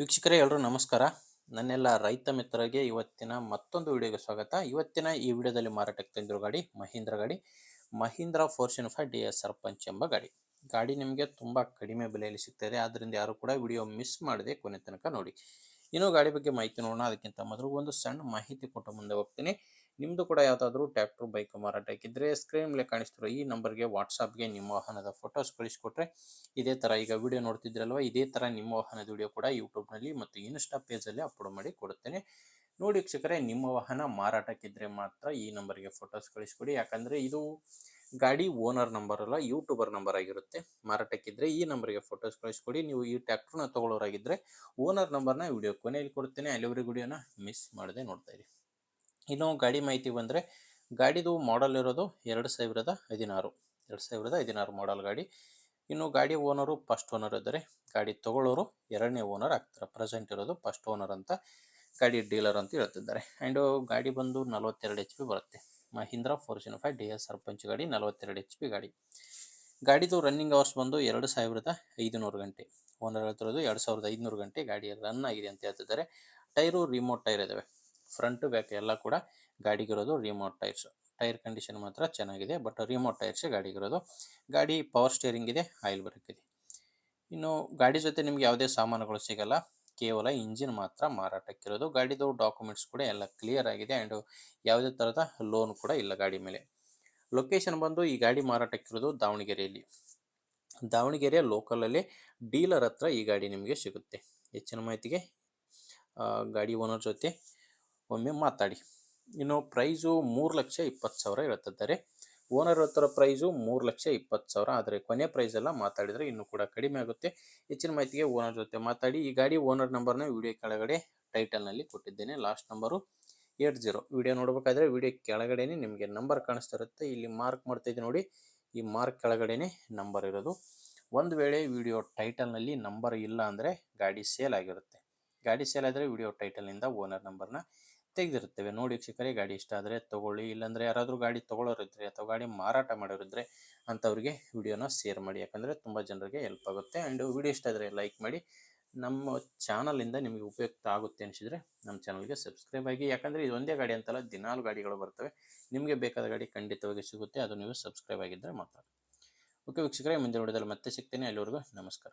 ವೀಕ್ಷಕರೇ ಎಲ್ಲರೂ ನಮಸ್ಕಾರ. ನನ್ನೆಲ್ಲ ರೈತ ಮಿತ್ರರಿಗೆ ಇವತ್ತಿನ ಮತ್ತೊಂದು ವಿಡಿಯೋಗೆ ಸ್ವಾಗತ. ಇವತ್ತಿನ ಈ ವಿಡಿಯೋದಲ್ಲಿ ಮಾರಾಟಕ್ಕೆ ತಂದಿರೋ ಗಾಡಿ ಮಹೀಂದ್ರ ಫೋರ್ಚ್ಯೂನ್ 5 ಡಿ ಎಸ್ ಸರ್ಪಂಚ್ ಎಂಬ ಗಾಡಿ. ಗಾಡಿ ನಿಮಗೆ ತುಂಬ ಕಡಿಮೆ ಬೆಲೆಯಲ್ಲಿ ಸಿಗ್ತದೆ, ಆದ್ದರಿಂದ ಯಾರು ಕೂಡ ವಿಡಿಯೋ ಮಿಸ್ ಮಾಡದೆ ಕೊನೆ ತನಕ ನೋಡಿ. ಇನ್ನು ಗಾಡಿ ಬಗ್ಗೆ ಮಾಹಿತಿ ನೋಡೋಣ. ಅದಕ್ಕಿಂತ ಮೊದಲು ಒಂದು ಸಣ್ಣ ಮಾಹಿತಿ ಕೊಟ್ಟು ಮುಂದೆ ಹೋಗ್ತೀನಿ. ನಿಮ್ಮದು ಕೂಡ ಯಾವುದಾದ್ರೂ ಟ್ರ್ಯಾಕ್ಟರ್ ಬೈಕ್ ಮಾರಾಟಕ್ಕಿದ್ದರೆ ಸ್ಕ್ರೀನ್ ಮೇಲೆ ಕಾಣಿಸ್ತಿರೋ ಈ ನಂಬರ್ಗೆ ವಾಟ್ಸಾಪ್ಗೆ ನಿಮ್ಮ ವಾಹನದ ಫೋಟೋಸ್ ಕಳಿಸ್ಕೊಟ್ರೆ ಇದೇ ಥರ ಈಗ ವಿಡಿಯೋ ನೋಡ್ತಿದ್ರಲ್ವ, ಇದೇ ಥರ ನಿಮ್ಮ ವಾಹನದ ವಿಡಿಯೋ ಕೂಡ ಯೂಟ್ಯೂಬ್ನಲ್ಲಿ ಮತ್ತು ಇನ್ಸ್ಟಾ ಪೇಜಲ್ಲಿ ಅಪ್ಲೋಡ್ ಮಾಡಿ ಕೊಡುತ್ತೇನೆ. ನೋಡಿ ವೀಕ್ಷಕರೇ, ನಿಮ್ಮ ವಾಹನ ಮಾರಾಟಕ್ಕಿದ್ರೆ ಮಾತ್ರ ಈ ನಂಬರ್ಗೆ ಫೋಟೋಸ್ ಕಳಿಸ್ಕೊಡಿ. ಯಾಕಂದರೆ ಇದು ಗಾಡಿ ಓನರ್ ನಂಬರ್ ಅಲ್ಲ, ಯೂಟ್ಯೂಬರ್ ನಂಬರ್ ಆಗಿರುತ್ತೆ. ಮಾರಾಟಕ್ಕಿದ್ರೆ ಈ ನಂಬರ್ಗೆ ಫೋಟೋಸ್ ಕಳಿಸ್ಕೊಡಿ. ನೀವು ಈ ಟ್ರ್ಯಾಕ್ಟರ್ನ ತೊಗೊಳ್ಳೋರಾಗಿದ್ದರೆ ಓನರ್ ನಂಬರ್ನ ವಿಡಿಯೋ ಕೊನೆಯಲ್ಲಿ ಕೊಡುತ್ತೇನೆ. ಅಲ್ಲಿವರೆಗೆ ವಿಡಿಯೋನ ಮಿಸ್ ಮಾಡದೆ ನೋಡ್ತಾ ಇರಿ. ಇನ್ನು ಗಾಡಿ ಮಾಹಿತಿ ಬಂದರೆ, ಗಾಡಿದು ಮಾಡಲ್ ಇರೋದು 2016 ಮಾಡಲ್ ಗಾಡಿ. ಇನ್ನು ಗಾಡಿ ಓನರು ಫಸ್ಟ್ ಓನರ್ ಇದ್ದಾರೆ, ಗಾಡಿ ತೊಗೊಳ್ಳೋರು ಎರಡನೇ ಓನರ್ ಆಗ್ತಾರೆ. ಪ್ರೆಸೆಂಟ್ ಇರೋದು ಫಸ್ಟ್ ಓನರ್ ಅಂತ, ಗಾಡಿ ಡೀಲರ್ ಅಂತ ಹೇಳ್ತಿದ್ದಾರೆ. ಆ್ಯಂಡ್ ಗಾಡಿ ಬಂದು 42 HP ಬರುತ್ತೆ. Mahindra Fortune 5 D S Sarpanch ಗಾಡಿ, 42 HP ಗಾಡಿ. ಗಾಡಿದು ರನ್ನಿಂಗ್ ಅವರ್ಸ್ ಬಂದು 2500 ಗಂಟೆ. ಓನರ್ ಹೇಳ್ತಿರೋದು 2500 ಗಂಟೆ ಗಾಡಿ ರನ್ ಆಗಿದೆ ಅಂತ ಹೇಳ್ತಿದ್ದಾರೆ. ಟೈರು ರಿಮೋಟ್ ಟೈರ್ ಇದ್ದಾವೆ, ಫ್ರಂಟ್ ಬ್ಯಾಕ್ ಎಲ್ಲ ಕೂಡ ಗಾಡಿಗಿರೋದು ರಿಮೋಟ್ ಟೈರ್ಸ್. ಟೈರ್ ಕಂಡೀಷನ್ ಮಾತ್ರ ಚೆನ್ನಾಗಿದೆ, ಬಟ್ ರಿಮೋಟ್ ಟೈರ್ಸೇ ಗಾಡಿಗಿರೋದು. ಗಾಡಿ ಪವರ್ ಸ್ಟೇರಿಂಗ್ ಇದೆ, ಆಯಿಲ್ ಬ್ರೇಕ್ ಇದೆ. ಇನ್ನು ಗಾಡಿ ಜೊತೆ ನಿಮ್ಗೆ ಯಾವುದೇ ಸಾಮಾನುಗಳು ಸಿಗಲ್ಲ, ಕೇವಲ ಇಂಜಿನ್ ಮಾತ್ರ ಮಾರಾಟಕ್ಕಿರೋದು. ಗಾಡಿದು ಡಾಕ್ಯುಮೆಂಟ್ಸ್ ಕೂಡ ಎಲ್ಲ ಕ್ಲಿಯರ್ ಆಗಿದೆ, ಆ್ಯಂಡ್ ಯಾವುದೇ ಥರದ ಲೋನ್ ಕೂಡ ಇಲ್ಲ ಗಾಡಿ ಮೇಲೆ. ಲೊಕೇಶನ್ ಬಂದು ಈ ಗಾಡಿ ಮಾರಾಟಕ್ಕಿರೋದು ದಾವಣಗೆರೆಯ ಲೋಕಲಲ್ಲಿ ಡೀಲರ್ ಹತ್ರ ಈ ಗಾಡಿ ನಿಮಗೆ ಸಿಗುತ್ತೆ. ಹೆಚ್ಚಿನ ಮಾಹಿತಿಗೆ ಗಾಡಿ ಓನರ್ ಜೊತೆ ಒಮ್ಮೆ ಮಾತಾಡಿ. ಇನ್ನು ಪ್ರೈಸು 3,20,000 ಹೇಳ್ತಿದ್ದಾರೆ. ಓನರ್ ಹತ್ರ ಪ್ರೈಸು 3,20,000, ಆದರೆ ಕೊನೆ ಪ್ರೈಸ್ ಎಲ್ಲ ಮಾತಾಡಿದರೆ ಇನ್ನೂ ಕೂಡ ಕಡಿಮೆ ಆಗುತ್ತೆ. ಹೆಚ್ಚಿನ ಮಾಹಿತಿಗೆ ಓನರ್ ಜೊತೆ ಮಾತಾಡಿ. ಈ ಗಾಡಿ ಓನರ್ ನಂಬರ್ನ ವಿಡಿಯೋ ಕೆಳಗಡೆ ಟೈಟಲ್ನಲ್ಲಿ ಕೊಟ್ಟಿದ್ದೇನೆ, ಲಾಸ್ಟ್ ನಂಬರು 80. ವಿಡಿಯೋ ನೋಡಬೇಕಾದ್ರೆ ವಿಡಿಯೋ ಕೆಳಗಡೆನೇ ನಿಮಗೆ ನಂಬರ್ ಕಾಣಿಸ್ತಾ ಇರುತ್ತೆ. ಇಲ್ಲಿ ಮಾರ್ಕ್ ಮಾಡ್ತಾಯಿದ್ದೀನಿ ನೋಡಿ, ಈ ಮಾರ್ಕ್ ಕೆಳಗಡೆನೇ ನಂಬರ್ ಇರೋದು. ಒಂದು ವೇಳೆ ವಿಡಿಯೋ ಟೈಟಲ್ನಲ್ಲಿ ನಂಬರ್ ಇಲ್ಲ ಅಂದರೆ ಗಾಡಿ ಸೇಲ್ ಆಗಿರುತ್ತೆ. ಗಾಡಿ ಸೇಲ್ ಆದರೆ ವಿಡಿಯೋ ಟೈಟಲ್ನಿಂದ ಓನರ್ ನಂಬರ್ನ ತೆಗೆದಿರುತ್ತೇವೆ. ನೋಡಿ ವೀಕ್ಷಕರೇ, ಗಾಡಿ ಇಷ್ಟ ಆದರೆ ತೊಗೊಳ್ಳಿ. ಇಲ್ಲಾಂದರೆ ಯಾರಾದರೂ ಗಾಡಿ ತೊಗೊಳ್ಳೋರಿದ್ದರೆ ಅಥವಾ ಗಾಡಿ ಮಾರಾಟ ಮಾಡೋರಿದ್ದರೆ ಅಂಥವ್ರಿಗೆ ವಿಡಿಯೋನ ಶೇರ್ ಮಾಡಿ, ಯಾಕಂದರೆ ತುಂಬ ಜನರಿಗೆ ಹೆಲ್ಪ್ ಆಗುತ್ತೆ. ಆ್ಯಂಡ್ ವಿಡಿಯೋ ಇಷ್ಟ ಆದರೆ ಲೈಕ್ ಮಾಡಿ. ನಮ್ಮ ಚಾನಲಿಂದ ನಿಮಗೆ ಉಪಯುಕ್ತ ಆಗುತ್ತೆ ಅನಿಸಿದರೆ ನಮ್ಮ ಚಾನಲ್ಗೆ ಸಬ್ಸ್ಕ್ರೈಬ್ ಆಗಿ. ಯಾಕಂದರೆ ಇದು ಒಂದೇ ಗಾಡಿ ಅಂತಲ್ಲ, ದಿನಾಲು ಗಾಡಿಗಳು ಬರ್ತವೆ. ನಿಮಗೆ ಬೇಕಾದ ಗಾಡಿ ಖಂಡಿತವಾಗಿ ಸಿಗುತ್ತೆ, ಅದು ನೀವು ಸಬ್ಸ್ಕ್ರೈಬ್ ಆಗಿದ್ದರೆ ಮಾತ್ರ. ಓಕೆ ವೀಕ್ಷಕರೇ, ಮುಂದಿನ ವಿಡಿಯೋದಲ್ಲಿ ಮತ್ತೆ ಸಿಗ್ತೇನೆ. ಅಲ್ಲಿವರೆಗೂ ನಮಸ್ಕಾರ.